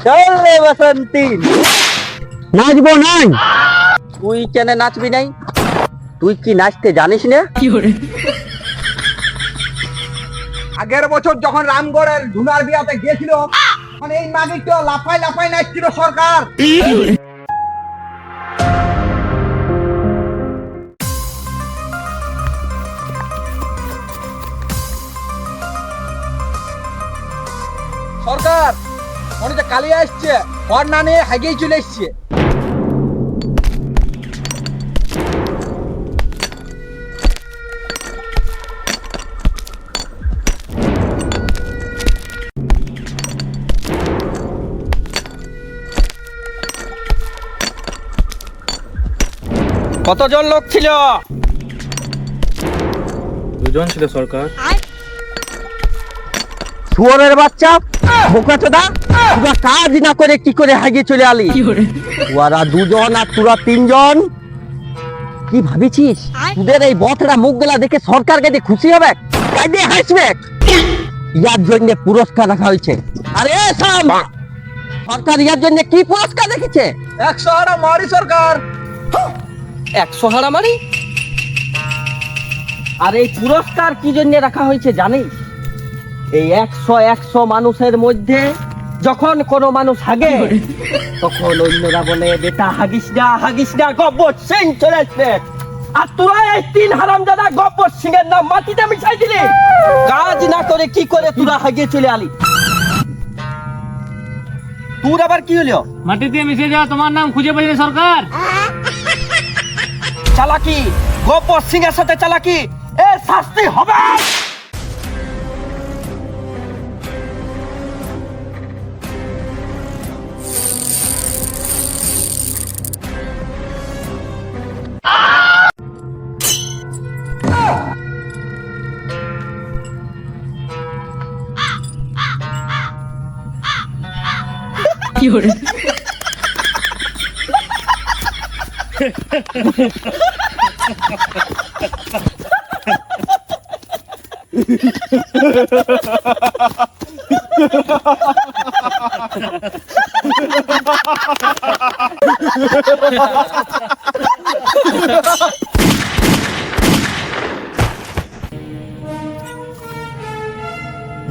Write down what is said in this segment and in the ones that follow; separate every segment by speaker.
Speaker 1: চল রে বসন্তী,
Speaker 2: নাচবো নাই?
Speaker 1: তুই কেন নাচবি নাই? তুই কি নাচতে জানিস না?
Speaker 3: আগের বছর যখন রামগড়ের ধুনার বিয়াতে গিয়েছিল তখন এই মাগিটা লাফাই লাফাই নাচছিল সরকার। সরকার মনে যে কালিয়া আসছে, ওর না নিয়ে হাগিয়ে চলে এসছে।
Speaker 1: কতজন লোক ছিল?
Speaker 4: দুজন ছিল সরকার।
Speaker 1: শুয়োরের বাচ্চা, বোকাচোদা, তোরা কাজ না করে কি করে হাগিয়ে চলে আলি? ওরা দুজন আর তোরা তিনজন। কি ভাবিছিস তোদের এই বথরা মুখ গুলা দেখে সরকার কাছে খুশি হবে, কাঁদে হাসবে? ইয়ার জন্য পুরস্কার রাখা হয়েছে। আরে সাম, সরকার ইয়ার জন্য কি পুরস্কার রেখেছে?
Speaker 3: 100 হারা মারি সরকার।
Speaker 1: 100 হারামারি? আর এই পুরস্কার কি জন্য রাখা হয়েছে জানিস? এই 100 মানুষের মধ্যে যখন কোনো মানুষ হাগে তখন অন্যরা বলে বেটা হাগিস না গব্বর সিং চলে আসবে। আর তোরা এই 3 হারামজাদা গব্বর সিং এর নাম মাটিতে মিশাই দিলি। কাজ না করে কি করে তোরা হাগিয়ে চলে আলি? তোর আবার কি হলো?
Speaker 2: মাটিতে মিশে যাওয়া তোমার নাম খুঁজে পাইনি সরকার।
Speaker 1: চালাকি, গব্বর সিং এর সাথে চালাকি, এ শাস্তি হবে।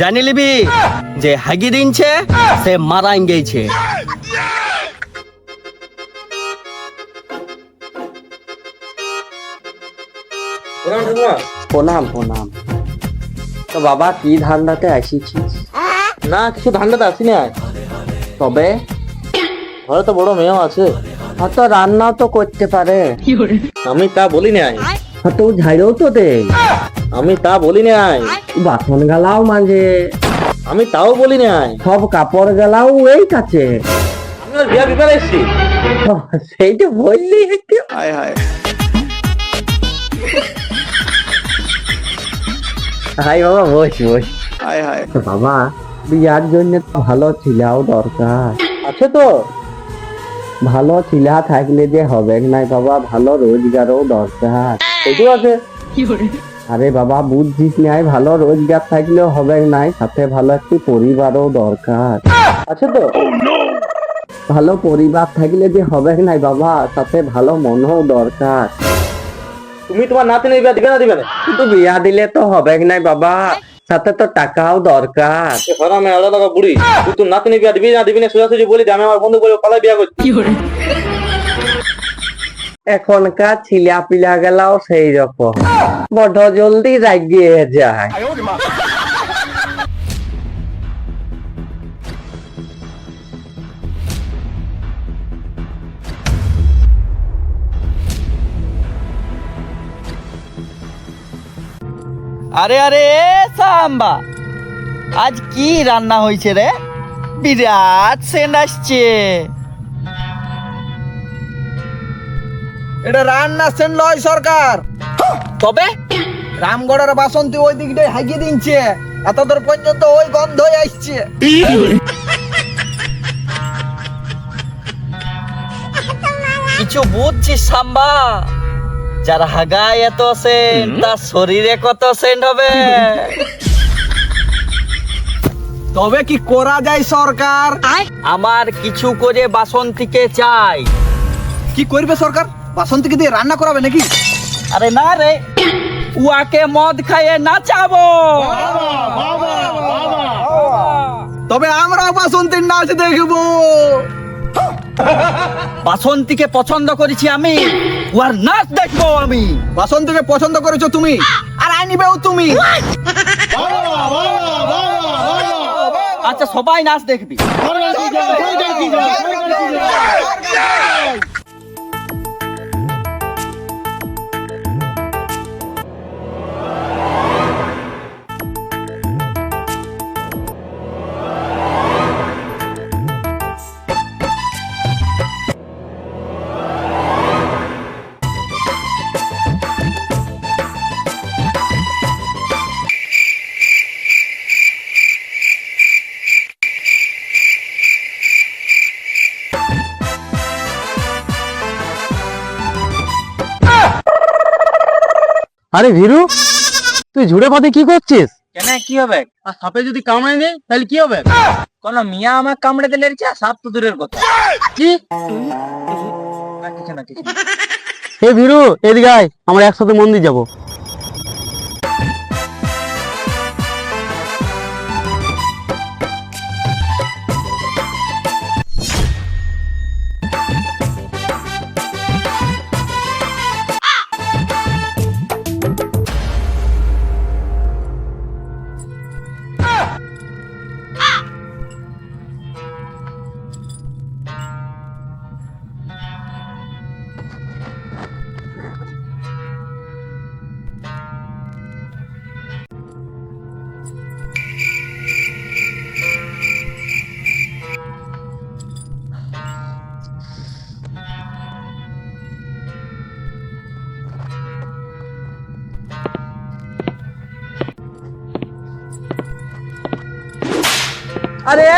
Speaker 1: জানি লিবি যে হাগি দিনছে সে মারাইন গেছে। প্রণাম প্রণাম। তো বাবা কি ধান্দাতে আসিছিস?
Speaker 4: না কিছু ধান্দাতে আসিনি আয়।
Speaker 1: তবে
Speaker 4: ঘরে তো বড় মেয়েও আছে।
Speaker 1: হয়তো রান্নাও তো করতে পারে।
Speaker 4: আমি তা বলিনি আয়।
Speaker 1: হয়তো ঝাড়েও তো দে।
Speaker 4: আমি তা বলিনি আয়।
Speaker 1: বাসন গালাও মাঝে।
Speaker 4: আমি তাও বলিনি আয়।
Speaker 1: সব কাপড় গালাও এই কাছে।
Speaker 4: আমি ওর বিয়া বিবাহ এসছি।
Speaker 1: সেইটা বললি একটু।
Speaker 4: হায় হায়।
Speaker 1: হাই বাবা, বস বস।
Speaker 4: হায় হায়।
Speaker 1: বাবা বিয়ার জন্য তো ভালো ছিলাও দরকার
Speaker 4: আছে তো।
Speaker 1: ভালো ছিলা থাকলে যে হবে নাই বাবা, ভালো রোজগারও দরকার।
Speaker 4: সেটু আছে।
Speaker 1: আরে বাবা বুঝছিস নাই, ভালো রোজগার থাকলেও হবে নাই, সাথে ভালো একটি পরিবারও দরকার।
Speaker 4: আছে তো।
Speaker 1: ভালো পরিবার থাকলে যে হবে নাই বাবা, সাথে ভালো মনও দরকার।
Speaker 4: তুমি তোমার নাতিনের বিয়া দিবে না দিবে না?
Speaker 1: কিন্তু বিয়া দিলে তো হবে নাই বাবা, সাথে তো টাকাও দরকার।
Speaker 4: হারামে আলাদা লাগা বুড়ি, তুই তোর নাতিনের বিয়া দিবি না দিবি না সোজাসুজি বলি যে আমি আমার বন্ধু বলে পালাই বিয়া করছি।
Speaker 1: এখনকার ছিলা পিলা গেলাও সেই রকম, বড় জলদি রাগিয়ে যায়।
Speaker 5: আরে আরে সাম্বা, আজ কি রান্না হয়েছে রে? বিরাট সেন্ট আসছে।
Speaker 3: এটা রান্না সেন লয় সরকার।
Speaker 5: তবে
Speaker 3: রামগড়ের বাসন্তী ওই দিকটাই হাগিয়ে দিনছে, এতদূর পর্যন্ত ওই গন্ধই আসছে।
Speaker 5: কিছু বুঝছিস সাম্বা? যার হাগায় এত সেন্ট তার শরীরে কত সেন্ট হবে? তবে কি করা যায় সরকার? আমার কিছু করে বাসন্তীকে চাই।
Speaker 3: কি করবে সরকার? বাসন্তীকে দিয়ে রান্না করাবে নাকি?
Speaker 5: আরে না রে, উয়াকে মদ খাইয়ে নাচাবো।
Speaker 3: তবে আমরা বাসন্তীর নাচ দেখবো।
Speaker 5: বাসন্তীকে পছন্দ করেছি আমি, উয়ার নাচ দেখবো আমি।
Speaker 3: বাসন্তীকে পছন্দ করেছো তুমি, আর আইনিবেও তুমি।
Speaker 5: আচ্ছা সবাই নাচ দেখবি।
Speaker 2: আরে ভিরু, তুই ঝুড়ে পথে কি করছিস?
Speaker 5: কেন কি হবে?
Speaker 2: আর সাপে যদি কামড়ে নেই তাহলে কি হবে?
Speaker 5: কোন মিয়া আমার কামড়ে দিলে সাপ তো দূরের কথা।
Speaker 2: কি?
Speaker 5: না কিছু না কিছু।
Speaker 2: হে ভিরু, এদিকে আয়, আমরা একসাথে মন্দির যাব।
Speaker 1: আরে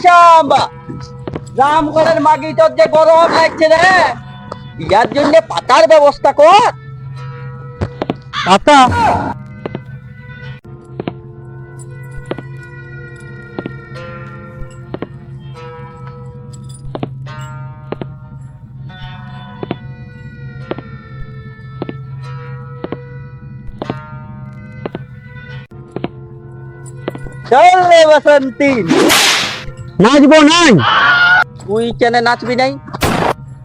Speaker 1: শাম্বা, রামগড়ের মাগি তোর যে গরম লাগছে রে, ইয়ার জন্য পাতার ব্যবস্থা কর।
Speaker 2: পাতা?
Speaker 1: চল রে বসন্তী,
Speaker 2: নাচবো নাই?
Speaker 1: তুই কেন নাচবি নাই?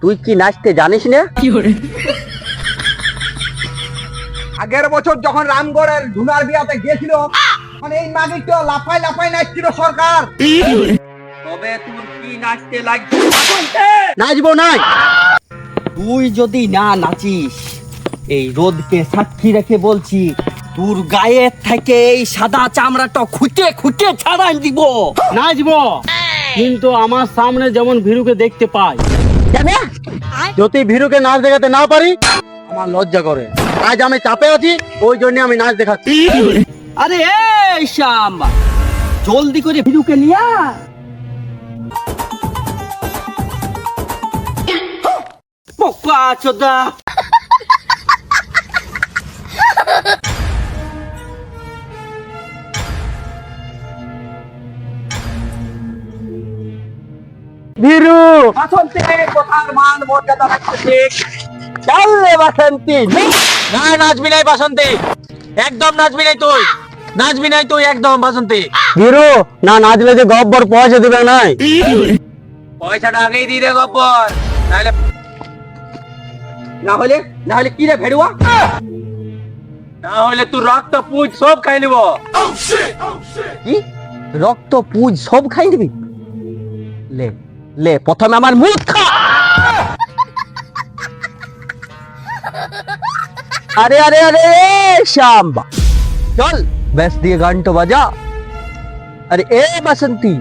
Speaker 1: তুই কি নাচতে জানিস না?
Speaker 3: আগের বছর যখন রামগড়ের ধুনার বিয়াতে গেছিল, তখন এই মাগিটা লাফাই লাফাই নাচছিল সরকার।
Speaker 1: তবে তোর কি নাচতে লাগছে?
Speaker 2: নাচবো নাই?
Speaker 5: তুই যদি না নাচিস, এই রোদকে সাক্ষী রেখে বলছি, তোর গায়ের থেকে এই সাদা চামড়াটা খুঁটে খুঁটে ছাড়াই দিব।
Speaker 2: নাচবো, কিন্তু আমার সামনে যেমন ভিরুকে দেখতে পাই।
Speaker 1: কেন?
Speaker 2: যদি ভিরুকে নাচ দেখাতে না পারি, আমার লজ্জা করে। আজ আমি চাপে আছি, ওই জন্য আমি নাচ দেখাচ্ছি।
Speaker 5: আরে এই শাম্বা, জলদি করে ভিরুকে নিয়ে আয়। পোকা চোদা।
Speaker 2: ভিরু,
Speaker 1: বাসন্তী, কোথার মান মর্যাদা রাখছে ঠিক। চল রে বাসন্তী।
Speaker 2: না নাচবি নাই বাসন্তী, একদম নাচবি নাই তুই। নাচবি নাই তুই একদম বাসন্তী। ভিরু, না নাচলে যে গব্বর পয়সা দিবে নাই।
Speaker 1: পয়সাটা আগেই দিয়ে দে গব্বর, নাহলে না হলে কি রে ভেড়ুয়া?
Speaker 2: না হলে তুই রক্ত পুজ সব খাই নিব।
Speaker 1: কি রক্ত পুজ সব খাই দিবি? লে লে, প্রথমে আমার মুখ খা। আরে আরে আরে শাম্বা, চল বেশ দিয়ে গানটো বাজা। আরে এ বাসন্তী,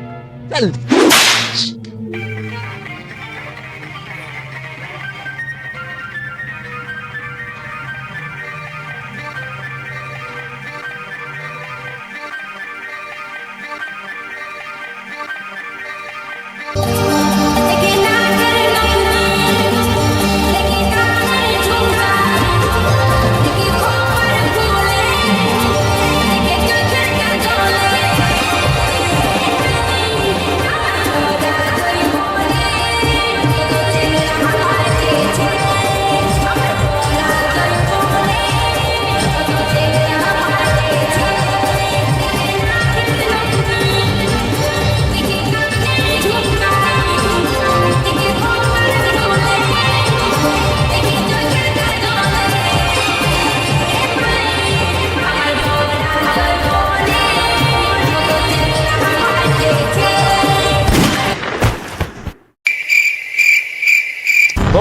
Speaker 1: চল।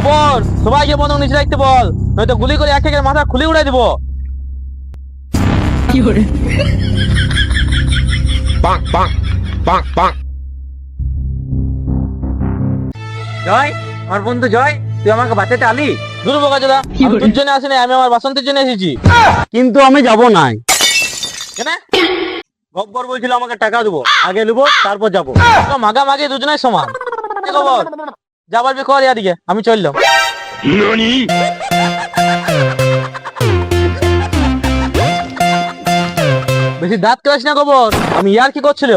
Speaker 2: খবর সবাইকে বন্ধ নিচে রাখতে বল, নয়তো গুলি করে এক একের মাথা খুলে উড়াই দিব। জয়, আমার বন্ধু জয়, তুই আমাকে বাঁচাতে আলি? দূর বোকা চোদা, আমি তোর জন্য আসিনি, আমি আমার বাসন্তের জন্য এসেছি।
Speaker 1: কিন্তু আমি যাব নাই।
Speaker 2: কেন?
Speaker 1: গব্বর বলছিল আমাকে টাকা দেবো, আগে নেবো তারপর যাবো।
Speaker 2: মাগামাগি দুজনের সমান। কি খবর? যাবার বি কর এদিকে, আমি চললাম। বেশি দাঁত কাটিস না খবর, আমি ইয়ার কি করছিল।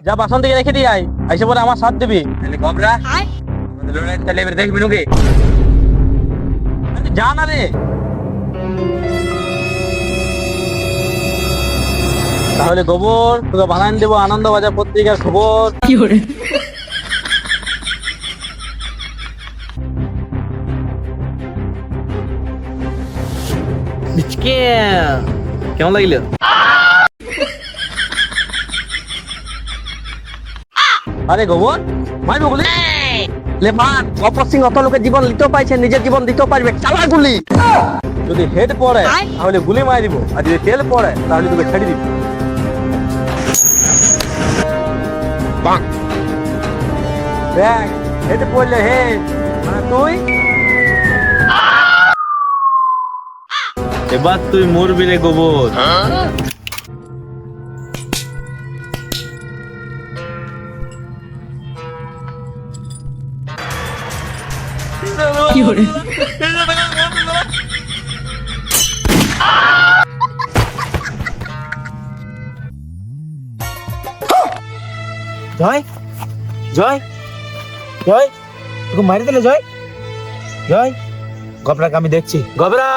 Speaker 2: যা বাসন থেকে রেখে দিয়ে আয়, আইসে পরে আমার সাথ দিবি।
Speaker 1: গবরা তাহলে এবার দেখবি নুকে।
Speaker 2: যা না রে। তাহলে গোবর তোকে বানান দেবো আনন্দ বাজার পত্রিকার খবর। কেমন লাগিল? আরে গোবর মারবো বলি
Speaker 1: লে মান গব্বর সিং অত লোকের জীবন নিতেও পাইছে, নিজের জীবন দিতেও পারবে, চালা গুলি।
Speaker 2: যদি হেড পড়ে তাহলে গুলি মারি দিব, আর যদি তেল পড়ে তাহলে তোকে ছেড়ে দিব। দেখ হেড পড়লে হেড মানে তুই, এবার তুই মরবি রে গোবর।
Speaker 6: জয় জয় জয়, তোকে মারি দিলে জয়। জয়, গবরাকে আমি দেখছি। গবরা,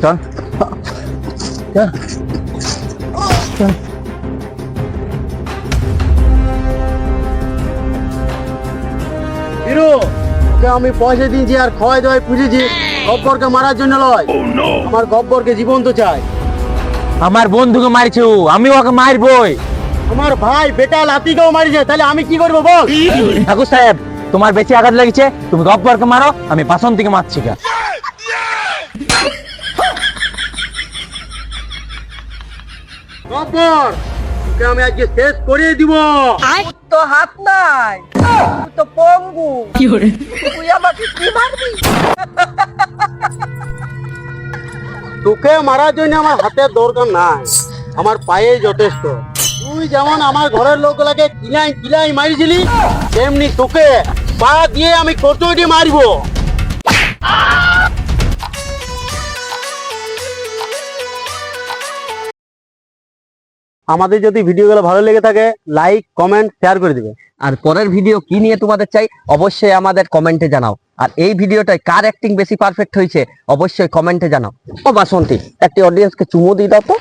Speaker 1: চল হিরো, ওকে আমি পয়সা দিয়েছি আর খয় দয় পুষেছি গব্বরকে মারার জন্য লয়। আমার গব্বরকে জীবন্ত চাই।
Speaker 2: আমার বন্ধুকে মারছো, আমি ওকে মারবই।
Speaker 1: আমার ভাই বেটা লাতিকেও মারিছে, তাহলে আমি কি করবো বল?
Speaker 2: ঠাকুর সাহেব, তোমার বেশি আঘাত লেগেছে, তুমি গব্বরকে মারো, আমি বাসন্তীকে মারছি।
Speaker 1: গব্বর, ওকে আমি আজকে শেষ করিয়ে দিব।
Speaker 3: তো হাত নাই, তুই তো পঙ্গু, তুই আমাকে কি মারবি?
Speaker 1: তোকে মারার জন্য আমার হাতের দরকার নাই, আমার পায়ে যথেষ্ট। তুই যেমন আমার ঘরের লোকগুলাকে কিলাই কিলাই মারিছিলি, তেমনি তোকে পা দিয়ে আমি কচুরি মারবো। আমাদের যদি ভিডিওগুলো ভালো লেগে থাকে লাইক কমেন্ট শেয়ার করে দিবে। আর পরের ভিডিও কি নিয়ে তোমাদের চাই অবশ্যই আমাদের কমেন্টে জানাও। আর এই ভিডিওটায় কার অ্যাক্টিং বেশি পারফেক্ট হয়েছে অবশ্যই কমেন্টে জানাও। ও বাসন্তী, একটি অডিয়েন্সকে চুমু দিয়ে দাও তো।